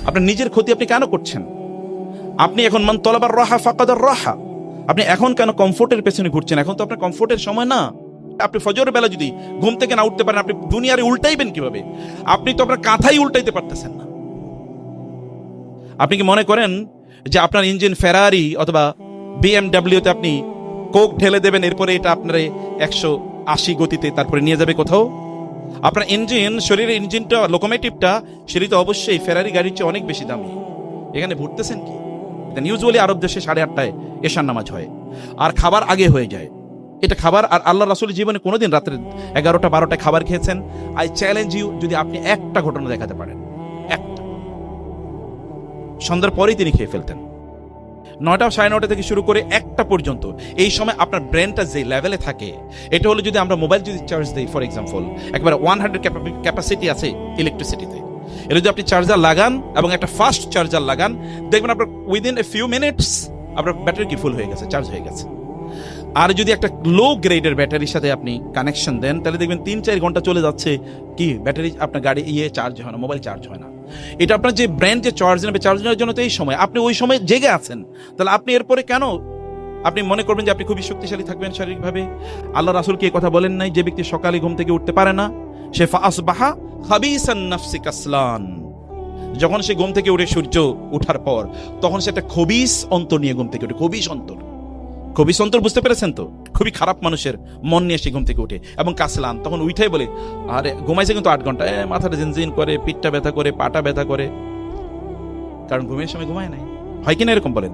আপনার নিজের ক্ষতি আপনি কেন করছেন? আপনি এখন মান তলাবার রাহা ফাকাদার রাহা, আপনি এখন কেন কমফোর্টের পেছনে ঘুরছেন? এখন তো আপনার কমফোর্টের সময় না। আপনি ফজরের বেলা যদি ঘুম থেকে না উঠতে পারেন, আপনি দুনিয়ারে উল্টাইবেন কিভাবে? আপনি তো আপনার কাঁথাই উল্টাইতে পারতেছেন না। আপনি কি মনে করেন যে আপনার ইঞ্জিন ফেরারি অথবা বিএমডাব্লিউতে আপনি কোক ঢেলে দেবেন, এরপরে এটা আপনার 180 গতিতে তারপরে নিয়ে যাবে কোথাও? আপনার ইঞ্জিন, শরীরের ইঞ্জিনটা, লোকোমেটিভটা, সেটি তো অবশ্যই ফেরারি গাড়ির চেয়ে অনেক বেশি দামি। এখানে ভুটতেছেন কি? ইউজুয়ালি আরব দেশে 8:30টায় এশার নামাজ হয়, আর খাবার আগে হয়ে যায়। এটা খাবার, আর আল্লাহ রাসূল জীবনে কোনোদিন রাত্রে 11টা 12টায় খাবার খেয়েছেন? আই চ্যালেঞ্জ ইউ, যদি আপনি একটা ঘটনা দেখাতে পারেন, একটা। সন্ধ্যার পরেই তিনি খেয়ে ফেলতেন। 9টা 9:30 থেকে শুরু করে 1টা পর্যন্ত। এই সময় আপনার ব্রেনটা যে লেভেলে থাকে, এটা হলো যদি আমরা মোবাইল যদি চার্জ দিই, ফর এক্সাম্পল, একবার 100 ক্যাপাসিটি আছে ইলেকট্রিসিটিতে, এটা যদি আপনি চার্জার লাগান এবং একটা ফাস্ট চার্জার লাগান, দেখবেন আপনার উইদিন এ ফিউ মিনিটস আপনার ব্যাটারি কি ফুল হয়ে গেছে, চার্জ হয়ে গেছে। আর যদি একটা লো গ্রেডের ব্যাটারির সাথে আপনি কানেকশন দেন, তাহলে দেখবেন 3-4 ঘন্টা চলে যাচ্ছে, কি ব্যাটারি আপনার গাড়ি চার্জ হয় না, মোবাইল চার্জ হয় না। এটা আপনার যে ব্রেন যে চার্জ নেবে, চার্জ নেওয়ার জন্য তো এই সময়, আপনি ওই সময় জেগে আছেন, তাহলে আপনি এরপরে কেন আপনি মনে করবেন যে আপনি খুবই শক্তিশালী থাকবেন শারীরিকভাবে? আল্লাহ রাসূল কি কথা বলেন নাই, যে ব্যক্তি সকালে ঘুম থেকে উঠতে পারে না, সে ফাসবাহা খাবিসান নাফসি কাসলান, যখন সে ঘুম থেকে উঠে সূর্য ওঠার পর, তখন সে একটা খবিস অন্তর নিয়ে ঘুম থেকে উঠে। খবিস অন্তর, খবিস অন্তর বুঝতে পেরেছেন তো? খুবই খারাপ মানুষের মন নিয়ে সে ঘুম থেকে উঠে, এবং কাসলান, তখন উঠাই বলে আরে ঘুমাইছে কিন্তু 8 ঘন্টা, মাথাটা জিনজিন করে, পিঠটা ব্যথা করে, পাটা ব্যথা করে, কারণ ঘুমের সময় ঘুমায় নাই। হয় কিনা এরকম বলেন?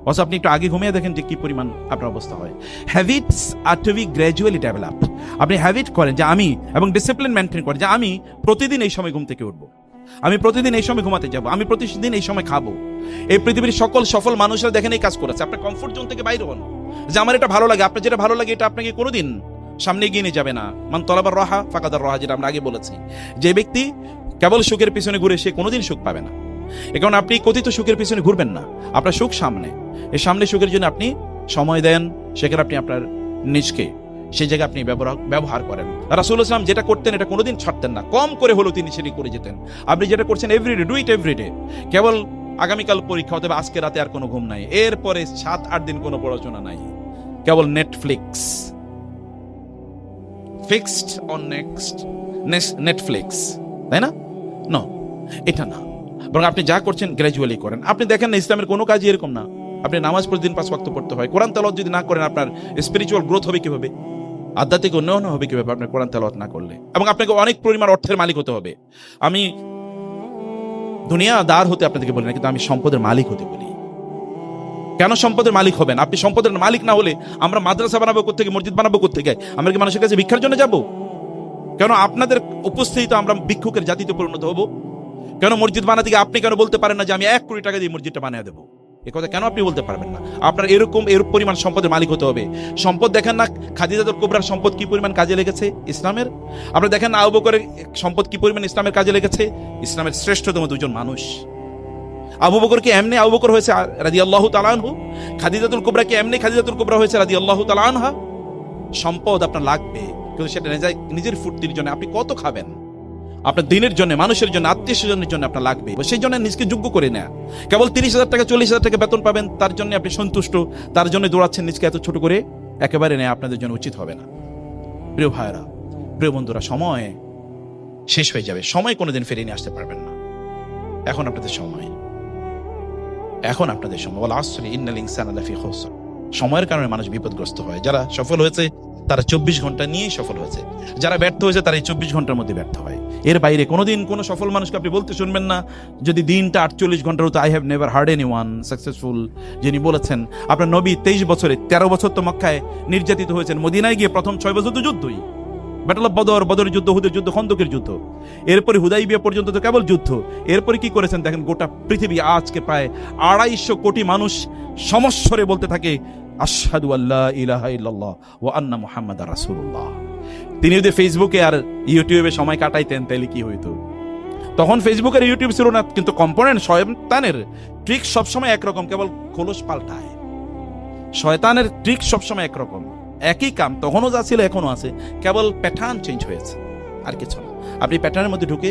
অথচ আপনি একটু আগে ঘুমিয়ে দেখেন যে কি পরিমাণ আপনার অবস্থা হয়। হ্যাবিটস আর টু বি গ্র্যাজুয়ালি ডেভেলপড। আপনি হ্যাবিট করেন যে আমি, এবং ডিসিপ্লিন মেনটেন করেন যে আমি প্রতিদিন এই সময় ঘুম থেকে উঠবো, আমি প্রতিদিন এই সময় ঘুমাতে যাব, আমি প্রতিদিন এই সময় খাবো। এই পৃথিবীর সকল সফল মানুষরা দেখেন এই কাজ করেছে। আপনার কমফোর্ট জোন থেকে বাইরে হন, যে আমার এটা ভালো লাগে। আপনার যেটা ভালো লাগে এটা আপনাকে কোনোদিন সামনে এগিয়ে নিয়ে যাবে না। মান তলাবার রাহা ফাকাদার রাহা, যেটা আমরা আগে বলেছি। যে ব্যক্তি কেবল সুখের পিছনে ঘুরে, সে কোনোদিন সুখ পাবে না। এ কারণে আপনি কথিত সুখের পিছনে ঘুরবেন না, আপনার সুখ সামনে। এই সামনে সুখের জন্য আপনি সময় দেন, সেখানে আপনি আপনার নিজকে সেই জায়গায় আপনি ব্যবহার করেন। রাসূলুল্লাহ সাল্লাল্লাহু আলাইহি ওয়াসাল্লাম যেটা করতেন এটা কোনোদিন ছাড়তেন না, কম করে হলো তিনি সেটি করে যেতেন। আপনি যেটা করছেন এভরিডে, ডু ইট এভরিডে। কেবল আগামীকাল পরীক্ষা, অথবা আজকে রাতে আর কোনো ঘুম নাই, এরপরে 7-8 দিন কোনো পড়াশোনা নাই, কেবল নেটফ্লিক্স, ফিক্সড অন নেটফ্লিক্স, তাই না? নো, এটা না। বরং আপনি যা করছেন গ্র্যাজুয়ালি করেন। আপনি দেখেন না, ইসলামের কোনো কাজই এরকম না। আপনি নামাজ প্রতিদিন 5 ওয়াক্ত পড়তে হয়। কোরআন তেলাওয়াত যদি না করেন, আপনার স্পিরিচুয়াল গ্রোথ হবে কিভাবে? আধ্যাত্মিক উন্নয়ন হবে কিভাবে আপনার কোরআন তেলাওয়াত না করলে? এবং আপনাকে অনেক পরিমাণ অর্থের মালিক হতে হবে। আমি দুনিয়াদার হতে আপনাদেরকে বলি না, কিন্তু আমি সম্পদের মালিক হতে বলি। কেন সম্পদের মালিক হবেন? আপনি সম্পদের মালিক না হলে আমরা মাদ্রাসা বানাবো কোত্থেকে, মসজিদ বানাবো কোত্থেকে? আমরা কি মানুষের কাছে ভিক্ষার জন্য যাব? কেন আপনাদের উপস্থিতিতে আমরা ভিক্ষুকের জাতিতে পরিণত হব? কেন মসজিদ বানাতে গিয়ে আপনি কেন বলতে পারেন না যে আমি 1 কোটি টাকা দিয়ে মসজিদটা বানিয়ে দেবো? এ কথা কেন আপনি বলতে পারবেন না? আপনার এর পরিমাণ সম্পদের মালিক হতে হবে। সম্পদ দেখেন না, খাদিজাতুল কুবরার সম্পদ কি পরিমাণ কাজে লেগেছে ইসলামের। আপনারা দেখেন না, আবু বকরের সম্পদ কি পরিমাণ ইসলামের কাজে লেগেছে। ইসলামের শ্রেষ্ঠতম 2জন মানুষ। আবু বকর কি এমনি আবু বকর হয়েছে রাদিয়াল্লাহু তাআলা আনহু? খাদিজাতুল কুবরা কি এমনি খাদিজাতুল কুবরা হয়েছে রাদিয়াল্লাহু তাআলা আনহা? সম্পদ আপনার লাগবে, কিন্তু সেটা নিজের ফুর্তির জন্য আপনি কত খাবেন, আপনার দিনের জন্য, মানুষের জন্য, আত্মীয় স্বজনের জন্য আপনার লাগবে। সেই জন্য নিজকে যোগ্য করে নেয়া। কেবল 30,000 টাকা 40,000 টাকা বেতন পাবেন, তার জন্য আপনি সন্তুষ্ট, তার জন্য দৌড়াচ্ছেন নিজকে এত ছোট করে, একেবারে নেয়া আপনাদের জন্য উচিত হবে না। প্রিয় ভাইরা, প্রিয় বন্ধুরা, সময় শেষ হয়ে যাবে। সময় কোনোদিন ফিরিয়ে নিয়ে আসতে পারবেন না। এখন আপনাদের সময়, এখন আপনাদের সময়। ওয়াল আসরি ইন্নাল ইনসানা লাফি খুসর। সময়ের কারণে মানুষ বিপদগ্রস্ত হয়। যারা সফল হয়েছে তারা 24 ঘন্টা নিয়েই সফল হয়েছে, যারা ব্যর্থ হয়েছে তারা এই 24 ঘন্টার মধ্যে ব্যর্থ হয়। এর বাইরে কোনোদিন কোনো সফল মানুষকে আপনি বলতে শুনবেন না যদি দিনটা 48 ঘন্টার হতো, I have never hard anyone successful, যিনি বলেছেন। আপনার নবী 23 বছরে 13 বছর তো মক্কায় নির্যাতিত হয়েছেন, মদিনায় গিয়ে প্রথম 6 বছর তো যুদ্ধই, ব্যাটল অফ বদরের যুদ্ধ, হুদের যুদ্ধ, খন্দকের যুদ্ধ, এরপরে হুদাইবিয়া পর্যন্ত তো কেবল যুদ্ধ। এরপরে কি করেছেন দেখেন, গোটা পৃথিবী আজকে প্রায় 250 কোটি মানুষ সমস্বরে বলতে থাকে আশহাদু আল্লা ইলাহা ইল্লাল্লাহ ওয়া আন্না মুহাম্মাদার রাসূলুল্লাহ। তিনি যদি ফেসবুকে আর ইউটিউবে সময় কাটাইতেন তাহলে কি হইতো? তখন ফেসবুক আর ইউটিউব ছিল না, কিন্তু কম্পোনেন্ট শয়তানের ট্রিক সবসময় একরকম, কেবল খোলস পাল্টায়। শয়তানের ট্রিক সবসময় একরকম, একই কাম তখনও যা ছিল এখনো আছে, কেবল প্যাটার্ন চেঞ্জ হয়েছে, আর কিছু না। আপনি প্যাটার্নের মধ্যে ঢুকে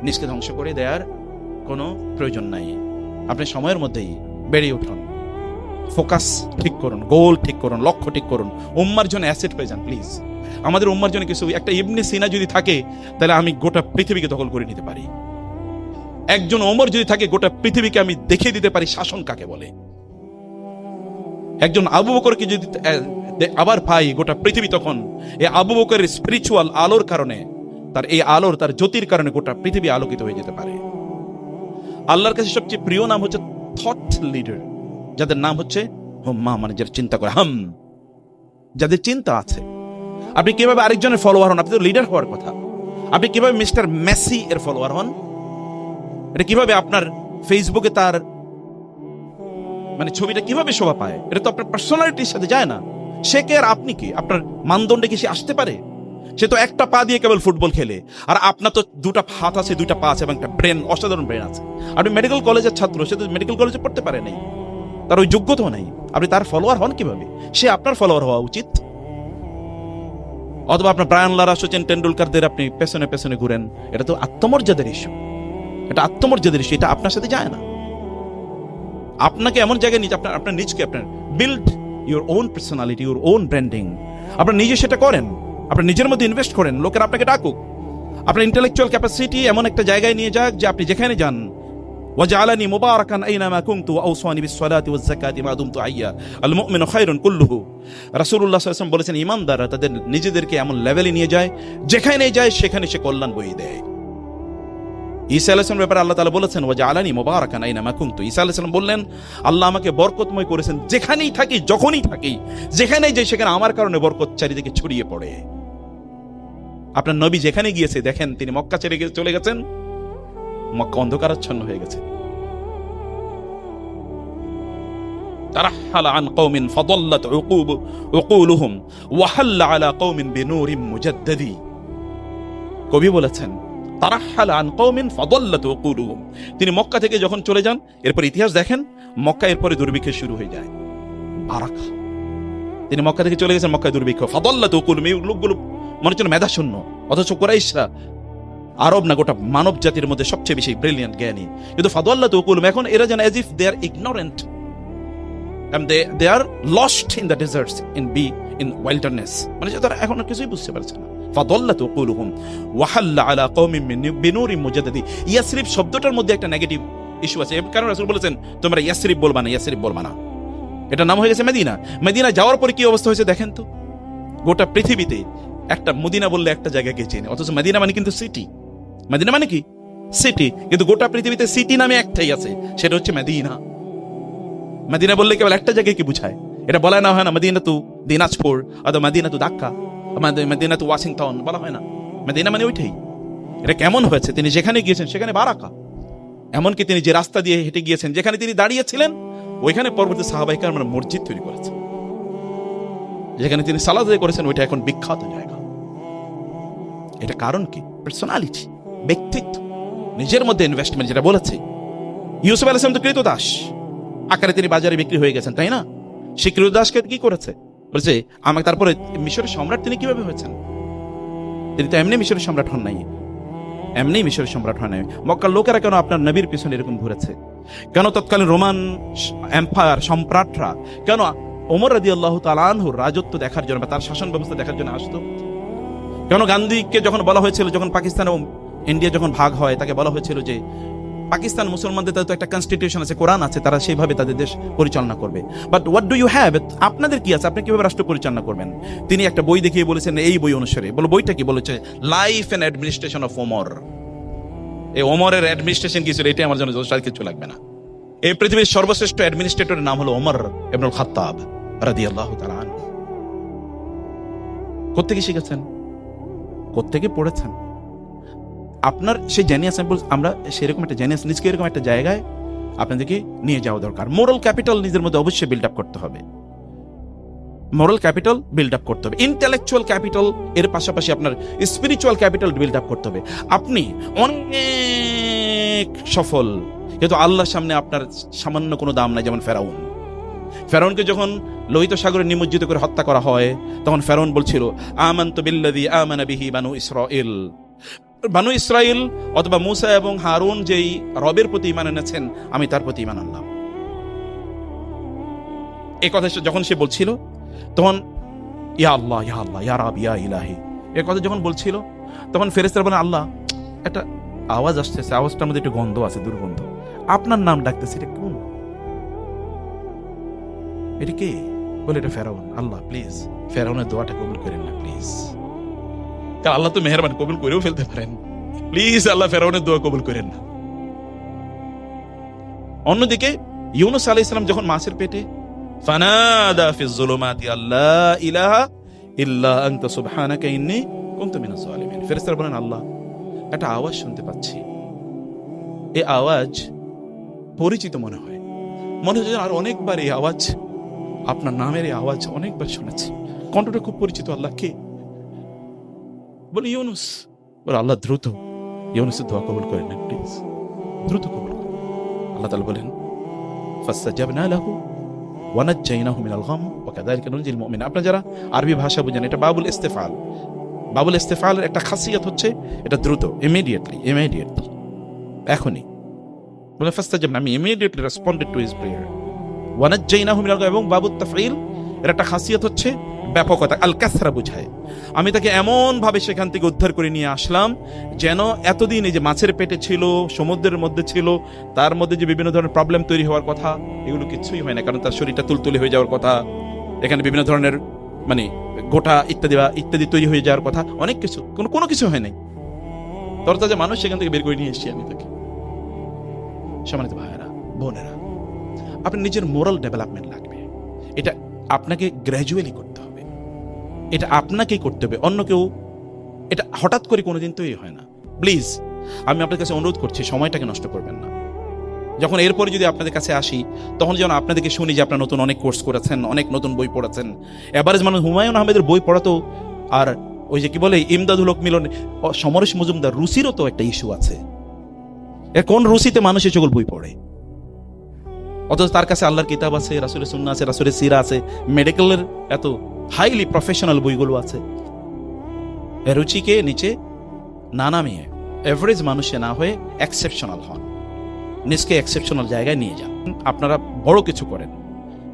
নিজকে ধ্বংস করে দেওয়ার কোনো প্রয়োজন নাই। আপনি সময়ের মধ্যেই বেড়ে উঠুন, ফোকাস ঠিক করুন, গোল ঠিক করুন, লক্ষ্য ঠিক করুন, উম্মার জন্য অ্যাসেট হয়ে যান প্লিজ। আমাদের উম্মার জন্য কিছু একটা ইবনে সিনা যদি থাকে তাহলে আমি গোটা পৃথিবীকে দখল করে নিতে পারি। একজন ওমর যদি থাকে গোটা পৃথিবীকে আমি দেখিয়ে দিতে পারি শাসন কাকে বলে। একজন আবু বকরকে যদি আবার পাই গোটা পৃথিবী তখন এই আবু বকরের স্পিরিচুয়াল আলোর কারণে, তার এই আলোর, তার জ্যোতির কারণে গোটা পৃথিবী আলোকিত হয়ে যেতে পারে। আল্লাহর কাছে সবচেয়ে প্রিয় নাম হচ্ছে থট লিডার, যাদের নাম হচ্ছে হুম্মা, মানে যারা চিন্তা করে, যাদের চিন্তা আছে। আপনি কিভাবে আরেকজনের ফলোয়ার হন? আপনি তো লিডার হওয়ার কথা। আপনি কিভাবে মিস্টার মেসি এর ফলোয়ার হন? এটা কিভাবে আপনার ফেসবুকে তার মানে ছবিটা কিভাবে শোভা পায়? এটা তো আপনার পার্সোনালিটির সাথে যায় না। সে কে আর আপনি কি? আপনার মানদণ্ডে কি সে আসতে পারে? সে তো একটা পা দিয়ে কেবল ফুটবল খেলে, আর আপনার তো দুটা হাত আছে, দুইটা পা আছে এবং একটা ব্রেন, অসাধারণ ব্রেন আছে। আপনি মেডিকেল কলেজের ছাত্র, সে তো মেডিকেল কলেজে পড়তে পারে নাই, তার ওই যোগ্যতাও নাই। আপনি তার ফলোয়ার হন কিভাবে? সে আপনার ফলোয়ার হওয়া উচিত। অথবা আপনার ব্রায়ান লারা, সচিন টেন্ডুলকারদের আপনি পেছনে পেছনে ঘুরেন, এটা তো আত্মমর্যাদার ইস্যু, এটা আত্মমর্যাদার ইস্যু, এটা আপনার সাথে যায় না। আপনাকে এমন জায়গায় নিয়ে আপনার নিজকে আপনার build your own personality, your own branding. আপনার নিজে সেটা করেন, আপনার নিজের মধ্যে ইনভেস্ট করেন, লোকের আপনাকে ডাকুক। আপনার ইন্টেলেকচুয়াল ক্যাপাসিটি এমন একটা জায়গায় নিয়ে যাক যে আপনি যেখানে যান, ওয়াজআলানি মুবারাকান আইনামা কুনতু ওয়া আওসানি বিস-সালাতি ওয়াজ-যাকাতি মা দুমতু হাইয়া, আল মুমিনু খায়রুন কুল্লুহু। রাসূলুল্লাহ সাল্লাল্লাহু আলাইহি ওয়াসাল্লাম বলেছেন, ঈমানদাররা তাদের নিজেদেরকে এমন লেভেলে নিয়ে যায় যেখানে যায় সেখানে সে কল্যাণ বয়ে দেয়। ঈসা আলাইহিস সালামের ব্যাপারে আল্লাহ তাআলা বলেছেন, ওয়াজআলানি মুবারাকান আইনামা কুনতু। ঈসা আলাইহিস সালাম বললেন, আল্লাহ আমাকে বরকতময় করেছেন, যেখানেই থাকি, যখনই থাকি, যেখানেই যাই সেখানে আমার কারণে বরকত চারিদিকে ছড়িয়ে পড়ে। আপনার নবী যেখানে গিয়েছে দেখেন, তিনি মক্কা ছেড়ে চলে গেছেন, মক্কা অন্ধকারাচ্ছন্ন হয়ে গেছে। তারাহালা আন কওমিন ফাদাল্লাত উকুলুহুম ওয়া হাল্লা আলা কওমিন বিনূরিন মুজাদ্দাদি। কবি বলেছেন, তারাহালা আন কওমিন ফাদাল্লাত উকুলুহুম। তিনি মক্কা থেকে যখন চলে যান, এরপর ইতিহাস দেখেন, মক্কা এরপরে দুর্ভিক্ষ শুরু হয়ে যায়, বারাকা। তিনি মক্কা থেকে চলে গেছেন, মক্কায় দুর্ভিক্ষ। ফাদাল্লাত উকুলুহুম, এই লোকগুলো মনে হচ্ছে মেধা শূন্য, অথচ কুরাইশরা আরব না গোটা মানব জাতির মধ্যে সবচেয়ে বেশি ব্রিলিয়ান্ট জ্ঞানী, কিন্তু ফাদাল্লাত উকুলুহুম, এখন এরা যেন as if they are ignorant and they are lost in the deserts, in wilderness, মানে তারা এখন আর কিছুই বুঝতে পারছে না। ফাদাল্লাত উকুলুহুম ওয়া হাল্লা আলা কওমিন বিনূরিন মুজাদ্দাদি। ইয়াসরিব শব্দটার মধ্যে একটা নেগেটিভ ইস্যু আছে, কারণ রাসূল বলেছেন তোমরা ইয়াসরিব বলবা না, ইয়াসরিব বলবা না। এটা নাম হয়ে গেছে মদিনা। মদিনা যাওয়ার পরে কি অবস্থা হয়েছে দেখেন তো। গোটা পৃথিবীতে একটা মদিনা বললে একটা জায়গাকে চেনে, অথচ মদিনা মানে কিন্তু সিটি। মদিনা মানে কি? সিটি। কিন্তু গোটা পৃথিবীতে সিটি নামে একটাই আছে, সেটা হচ্ছে মদিনা। মদিনা বললে কেবল একটা জায়গায় কি বুঝায়? এটা বলা না হয় না মদিনা তু দিনাজপুর অথবা মদিনা তু ঢাকা, মদিনা তু ওয়াশিংটন, বলা হয় না। মদিনা মানে ওইটাই। এটা কেমন হয়েছে? তিনি যেখানে গিয়েছেন সেখানে বারাকা। এমনকি তিনি যে রাস্তা দিয়ে হেঁটে গিয়েছেন, যেখানে তিনি দাঁড়িয়েছিলেন, ওইখানে পরবর্তী সাহাবায়ে কেরামরা মসজিদ তৈরি করেছেন। যেখানে তিনি সালাত আদায় করেছেন, ওইটা এখন বিখ্যাত জায়গা। এটা কারণ কি? পার্সোনালিটি, ব্যক্তিত্ব, নিজের মধ্যে ইনভেস্টমেন্ট। যেটা বলেছে ইউসুফ আলাইহিস সালাম তো কৃতদাস আকারে তিনি বাজারে বিক্রি হয়ে গেছেন, তাই না? সে কৃতদাসকে কি করেছে? বলেছে আমাকে। তারপরে মিশরের সম্রাট তিনি কিভাবে হয়েছেন? তিনি তো এমনি মিশরের সম্রাট হন নাই, এমনি মিশরের সম্রাট হন নাই। মক্কার লোকেরা কেন আপনার নবীর পিছনে এরকম ঘুরেছে? কেন তৎকালীন রোমান এম্পায়ার সম্রাটরা কেন ওমর রাদিয়াল্লাহু তাআলা আনহুর রাজত্ব দেখার জন্য বা তার শাসন ব্যবস্থা দেখার জন্য আসতো? কেন গান্ধীকে যখন বলা হয়েছিল, যখন পাকিস্তান ও ইন্ডিয়া যখন ভাগ হয়, তাকে বলা হয়েছিল যে পাকিস্তান মুসলমানদের তো একটা কনস্টিটিউশন আছে, কোরআন আছে, তারা সেইভাবে তাদের দেশ পরিচালনা করবে। But what do you have? আপনাদের কি আছে? আপনি কিভাবে রাষ্ট্র পরিচালনা করবেন? তিনি একটা বই দেখিয়ে বলেছেন, এই বই অনুসারে। বলো বইটা কি? বলেছে life and administration of Omar. এই ওমরের অ্যাডমিনিস্ট্রেশন কি ছিল, এটাই আমার জন্য কিছু লাগবে না। এই পৃথিবীর সর্বশ্রেষ্ঠ অ্যাডমিনিস্ট্রেটরের নাম হলো ওমর ইবনুল খাত্তাব রাদিয়াল্লাহু তাআলা আনহু। কোত্থেকে শিখেছেন? কোত্থেকে পড়েছেন? আপনার সেই জেনিয়াস, আমরা সেরকম একটা জেনিয়াস নিজকে এরকম একটা জায়গায় আপনাদেরকে নিয়ে যাওয়া দরকার। মোরাল ক্যাপিটাল নিজের মধ্যে অবশ্যই বিল্ড আপ করতে হবে। মোরাল ক্যাপিটাল বিল্ড আপ করতে হবে, ইন্টেলেকচুয়াল ক্যাপিটাল এর পাশাপাশি আপনার স্পিরিচুয়াল ক্যাপিটাল বিল্ড আপ করতে হবে। আপনি অনেক সফল, কিন্তু আল্লাহর সামনে আপনার সামান্য কোনো দাম নাই। যেমন ফেরাউনকে যখন লোহিত সাগরে নিমজ্জিত করে হত্যা করা হয়, তখন ফেরাউন বলছিল আমানতু বিল্লাযী আমানা বিহি বানু ইসরাঈল। বানু ইসরাইল অথবা মুসা এবং হারুন যেই রবের প্রতি ঈমান এনেছেন, আমি তার প্রতি ঈমান আনলাম। এই কথা যখন সে বলছিল, তখন ইয়া আল্লাহ ইয়া আল্লাহ ইয়া রাব ইয়া ইলাহি এই কথা যখন বলছিল, তখন ফেরেশতারা বলেন, আল্লাহ একটা আওয়াজ আসতেছে, আওয়াজটার মধ্যে একটু গন্ধ আছে, দুর্গন্ধ, আপনার নাম ডাকতেছে, এটা কোন, এটা কে? বলে এটা ফেরাউন। আল্লাহ প্লিজ ফেরাউনের দোয়াটা কবুল করেন না প্লিজ, কারণ আল্লাহ তো মেহেরবান, কবুল করেও ফেলতে পারেন, প্লিজ আল্লাহ ফেরাউনের দোয়া কবুল করেন না। অন্যদিকে ইউনূস আলাইহিস সালাম যখন মাছের পেটে, ফানাদা ফিজ যুলুমাতি আল্লা ইলাহা ইল্লা আনতা সুবহানাকা ইন্নী কুনতু মিনাজ জালিমিন। ফেরেশতারা বলেন, আল্লাহ একটা আওয়াজ শুনতে পাচ্ছি, এই আওয়াজ পরিচিত মনে হয়, মনে হচ্ছে আর অনেকবার এই আওয়াজ, আপনার নামের এই আওয়াজ অনেকবার শুনেছি, কণ্ঠটা খুব পরিচিত, আল্লাহ কে? বলে ইউনূস। বলে আল্লাহ দ্রুত ইউনূসের দোয়া কবুল করেন না প্লিজ, দ্রুত কবুল করেন। আল্লাহ তাআলা বলেন, ফাসতাজাবনা লাহু ওয়া নাজ্জায়নাহু মিনাল গাম ওয়া কাযালিকা নুনজিল মুমিনিন। আপনারা যারা আরবি ভাষা বুঝেন, এটা বাবুল ইস্তেফাল। বাবুল ইস্তেফালের একটা খাসিয়াত হচ্ছে এটা দ্রুত, ইমিডিয়েটলি, এখনই। বলে ফাসতাজাবনা, আমি immediately responded to his prayer. ওয়া নাজ্জায়নাহু মিনাল গাম, এবং বাবুত তাফঈল এর একটা খাসিয়াত হচ্ছে ব্যাপকতা, আল কাসরা বুঝায়। আমি তাকে এমন ভাবে সেখান থেকে উদ্ধার করে নিয়ে আসলাম যেন এতদিন এই যে মাছের পেটে ছিল, সমুদ্রের মধ্যে ছিল, তার মধ্যে যে বিভিন্ন ধরনের প্রবলেম তৈরি হওয়ার কথা, এগুলো কিছুই হয় না, কারণ তার শরীরটা তুলতুলে হয়ে যাওয়ার কথা, এখানে বিভিন্ন ধরনের মানে গোটা ইত্যাদি তৈরি হয়ে যাওয়ার কথা, অনেক কিছু, কোনো কিছু হয় নাই, তরতাজা মানুষ সেখান থেকে বের করে নিয়ে এসেছি আমি তাকে। সম্মানিত ভাইয়েরা, বোনেরা, আপনার নিজের মোরাল ডেভেলপমেন্ট লাগবে, এটা আপনাকে গ্র্যাজুয়ালি করতে হবে, এটা আপনাকেই করতে হবে, অন্য কেউ এটা হঠাৎ করে কোনোদিন তৈরি হয় না। প্লিজ আমি আপনাদের কাছে অনুরোধ করছি, সময়টাকে নষ্ট করবেন না। যখন এরপরে যদি আপনাদের কাছে আসি, তখন যেন আপনাদেরকে শুনি যে আপনারা নতুন অনেক কোর্স করেছেন, অনেক নতুন বই পড়েছেন। এভারেজ মানুষ হুমায়ুন আহমেদের বই পড়াতো, আর ওই যে কি বলে ইমদাদুল হক মিলন, সমরেশ মজুমদার, রুচিরও তো একটা ইস্যু আছে। কোন রুচিতে মানুষ এই সকল বই পড়ে? অথচ তার কাছে আল্লাহর কিতাব আছে, রাসূলের সুন্নাহ আছে, রাসূলের সিরা আছে, মেডিকেলের এত হাইলি প্রফেশনাল বইগুলো আছে। রুচিকে নিচে না নামিয়ে এভারেজ মানুষে না হয়ে এক্সেপশনাল হন, নিজকে এক্সেপশনাল জায়গায় নিয়ে যান। আপনারা বড় কিছু করেন,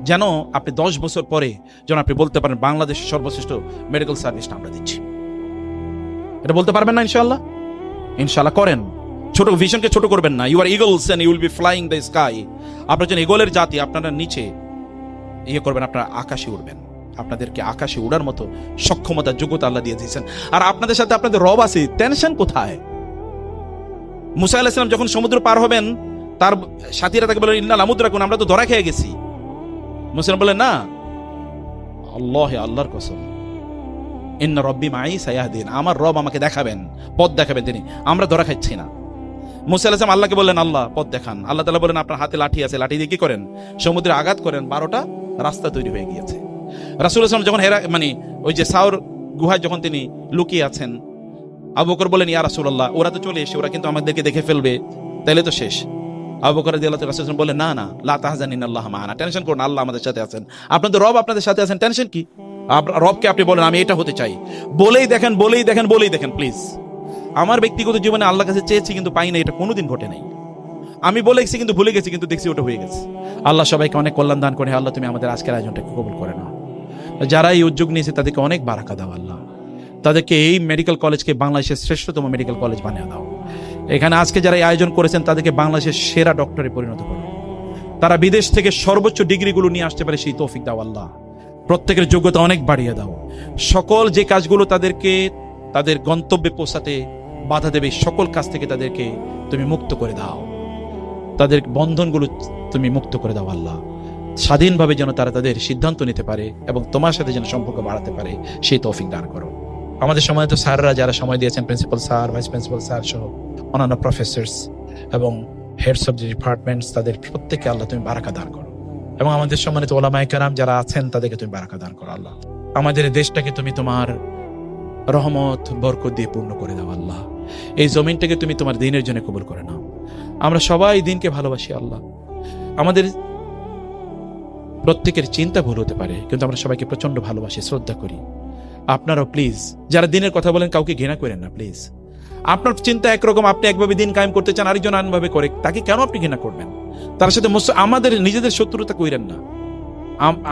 যেন আপনি 10 বছর পরে যেন আপনি বলতে পারেন বাংলাদেশের সর্বশ্রেষ্ঠ মেডিকেল সার্ভিসটা আমরা দিচ্ছি। এটা বলতে পারবেন না? ইনশাআল্লাহ করেন। ছোট ভিশনকে ছোট করবেন না। You are eagles and you will be flying the sky. আপনারা যেন ইগলের জাতি, আপনারা নিচে করবেন, আপনারা আকাশে উড়বেন। আপনাদেরকে আকাশে উড়ার মতো সক্ষমতা, যোগ্যতা আল্লাহ দিয়ে দিয়েছেন। আর আপনাদের সাথে আপনাদের রব আছে, টেনশন কোথায়? মুসা আলাইহিস সালাম যখন সমুদ্র পার হবেন, তার সাথীরা তাকে বলেন, ইন্নাল আমুদ্রাকুন, আমরা তো ধরা খেয়ে গেছি। মুসা বলেন, না, আল্লাহর কসম, ইন্না রব্বি মাই সায়াহদিন, আমার রব আমাকে দেখাবেন, পথ দেখাবেন তিনি, আমরা ধরা খাচ্ছি না। মুসা আলাইহিস সালাম আল্লাহকে বললেন, আল্লাহ পথ দেখান। আল্লাহ তাআলা বলেন, আপনার হাতে লাঠি আছে, লাঠি দিয়ে কি করেন? সমুদ্রে আঘাত করেন, 12টা রাস্তা তৈরি হয়ে গিয়েছে। রাসূল সাল্লাল্লাহু যখন ওই যে সাউর গুহায় যখন তিনি লুকিয়ে আছেন, আবু বকর বলেন, ইয়া রাসূলুল্লাহ, ওরা তো চলে এসে, ওরা কিন্তু আমাদেরকে দেখে ফেলবে, তাইলে তো শেষ। আবু বকর রাদিয়াল্লাহু তাআলা রাসূল বলেন, না লা তাহজান ইন্নাল্লাহা মা'ানা, টেনশন করুন, আল্লাহ আমাদের সাথে আছেন, আপনাদের রব আপনাদের সাথে আছেন, টেনশন কি? রবকে আপনি বলেন, আমি এটা হতে চাই, বলেই দেখেন প্লিজ। আমার ব্যক্তিগত জীবনে আল্লাহর কাছে চেয়েছি কিন্তু পাই না, এটা কোনোদিন ঘটে নাই। আমি বলেছি কিন্তু ভুলে গেছি, কিন্তু দেখছি ওটা হয়ে গেছে। আল্লাহ সবাইকে অনেক কল্যাণ দান করে। আল্লাহ তুমি আমাদের আজকের আয়োজনটাকে কবুল করে নাও। যারা এই উদ্যোগ নিয়েছে তাদেরকে অনেক বারাকা দাও আল্লাহ, তাদেরকে এই মেডিকেল কলেজকে বাংলাদেশের শ্রেষ্ঠতম মেডিকেল কলেজ বানিয়ে দাও। এখানে আজকে যারা এই আয়োজন করেছেন তাদেরকে বাংলাদেশের সেরা ডক্টরে পরিণত করো। তারা বিদেশ থেকে সর্বোচ্চ ডিগ্রিগুলো নিয়ে আসতে পারে সেই তৌফিক দাও আল্লাহ। প্রত্যেকের যোগ্যতা অনেক বাড়িয়ে দাও। সকল যে কাজগুলো তাদেরকে তাদের গন্তব্যে পৌঁছাতে বাধা দেবে, সকল কাজ থেকে তাদেরকে তুমি মুক্ত করে দাও। তাদের বন্ধনগুলো তুমি মুক্ত করে দাও আল্লাহ। স্বাধীনভাবে যেন তারা তাদের সিদ্ধান্ত নিতে পারে এবং তোমার সাথে যেন সম্পর্ক বাড়াতে পারে, সেই তৌফিক দান করো। আমাদের সময় তো স্যাররা যারা সময় দিয়েছেন, principal sir, vice principal sir সহ অন্যান্য প্রফেসরস এবং হেডস অব দি ডিপার্টমেন্টস, তাদের প্রত্যেককে আল্লাহ তুমি বারাকা দান করো। এবং আমাদের সম্মানিত ওলামায়ে কেরাম যারা আছেন তাদেরকে তুমি বারাকা দান করো আল্লাহ। আমাদের দেশটাকে তুমি তোমার রহমত বরকত দিয়ে পূর্ণ করে দাও আল্লাহ। এই জমিনটাকে তুমি তোমার দ্বীনের জন্য কবুল করে নাও। আমরা সবাই দ্বীনকে ভালোবাসি আল্লাহ। আমাদের প্রত্যেকের চিন্তা ভুল হতে পারে, কিন্তু আমরা সবাইকে প্রচন্ড ভালোবাসি, শ্রদ্ধা করি। আপনারাও প্লিজ যারা দ্বীনের কথা বলেন কাউকে ঘৃণা করেন না প্লিজ। আপনার চিন্তা একরকম, আপনি একভাবে দিন কায়েম করতে চান, আরেকজন আরেকভাবে করে, তাকে কেন আপনি ঘৃণা করবেন? তার সাথে আমাদের নিজেদের শত্রুতা কইরেন না।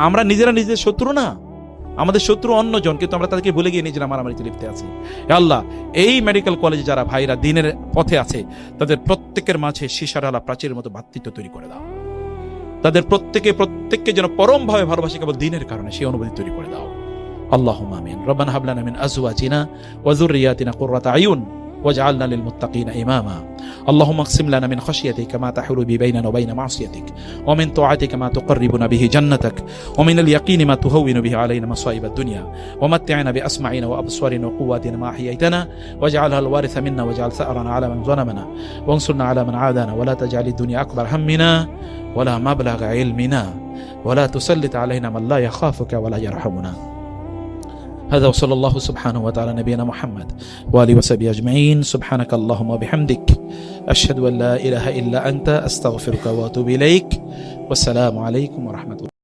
আমরা নিজেরা নিজেদের শত্রু না, আমাদের শত্রু অন্যজন, কিন্তু আমরা তাদেরকে ভুলে গিয়ে নিজেরা মারামারিতে লিপ্তে আছি। হে আল্লাহ, এই মেডিকেল কলেজে যারা ভাইরা দিনের পথে আছে, তাদের প্রত্যেকের মাঝে সীসারালা প্রাচীরের মতো ভ্রাতৃত্ব তৈরি করে দাও। তাদের প্রত্যেককে যেন পরম ভাবে ভালোবাসে কেবল দিনের কারণে, সেই অনুভূতি তৈরি করে দাও। আল্লাহুম্মা আমিন। রব্বানা হাব লানা মিন আজওয়াজিনা ওয়া যুররিয়াতিনা কুররাতা আয়ুন واجعلنا للمتقين إماما اللهم اقسم لنا من خشيتك ما تحول به بيننا وبين معصيتك ومن طاعتك ما تقربنا به جنتك ومن اليقين ما تهون به علينا مصائب الدنيا ومتعنا بأسماعنا وأبصارنا وقواتنا ما أحييتنا واجعلها الوارث منا واجعل ثأرنا على من ظلمنا وانصرنا على من عادانا ولا تجعل الدنيا أكبر همنا ولا مبلغ علمنا ولا تسلط علينا من لا يخافك ولا يرحمنا هذا وصلى الله سبحانه وتعالى نبينا محمد وآله وصحبه أجمعين سبحانك اللهم وبحمدك أشهد أن لا إله إلا أنت أستغفرك وأتوب إليك والسلام عليكم ورحمة الله